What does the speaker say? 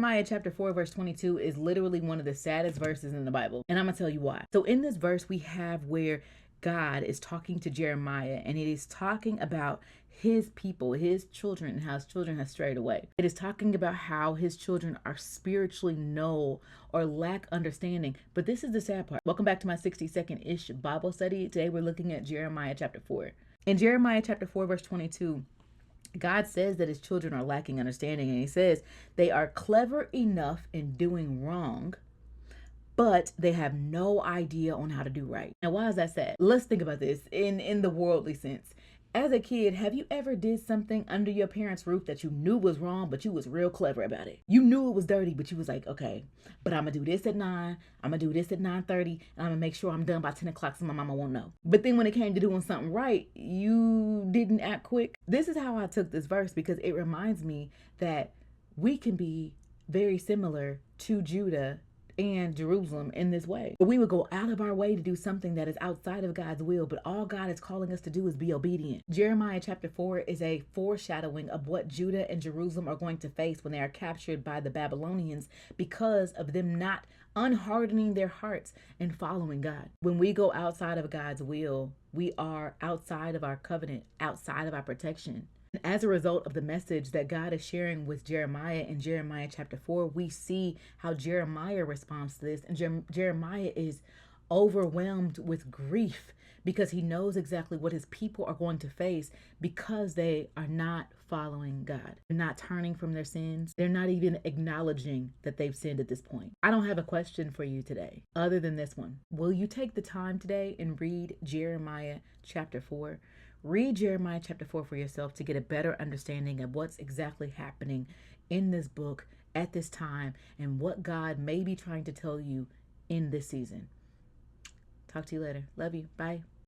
Jeremiah chapter 4 verse 22 is literally one of the saddest verses in the Bible, and I'm gonna tell you why. So in this verse we have where God is talking to Jeremiah, and it is talking about his people, his children, and how his children have strayed away. It is talking about how his children are spiritually null or lack understanding. But this is the sad part. Welcome back to my 60-second-ish Bible study. Today we're looking at Jeremiah chapter 4. In Jeremiah chapter 4 verse 22, God says that his children are lacking understanding, and he says they are clever enough in doing wrong, but they have no idea on how to do right. Now, why is that sad? Let's think about this in the worldly sense. As a kid, have you ever did something under your parents' roof that you knew was wrong, but you was real clever about it? You knew it was dirty, but you was like, okay, but I'm gonna do this at 9, I'm gonna do this at 9:30, and I'm gonna make sure I'm done by 10 o'clock so my mama won't know. But then when it came to doing something right, you didn't act quick. This is how I took this verse, because it reminds me that we can be very similar to Judah and Jerusalem in this way. We would go out of our way to do something that is outside of God's will, but all God is calling us to do is be obedient. Jeremiah chapter 4 is a foreshadowing of what Judah and Jerusalem are going to face when they are captured by the Babylonians because of them not unhardening their hearts and following God. When we go outside of God's will, we are outside of our covenant, outside of our protection. And as a result of the message that God is sharing with Jeremiah in Jeremiah chapter 4, we see how Jeremiah responds to this. And Jeremiah is overwhelmed with grief because he knows exactly what his people are going to face because they are not following God. They're not turning from their sins. They're not even acknowledging that they've sinned at this point. I don't have a question for you today other than this one. Will you take the time today and read Jeremiah chapter 4? Read Jeremiah chapter 4 for yourself to get a better understanding of what's exactly happening in this book at this time and what God may be trying to tell you in this season. Talk to you later. Love you. Bye.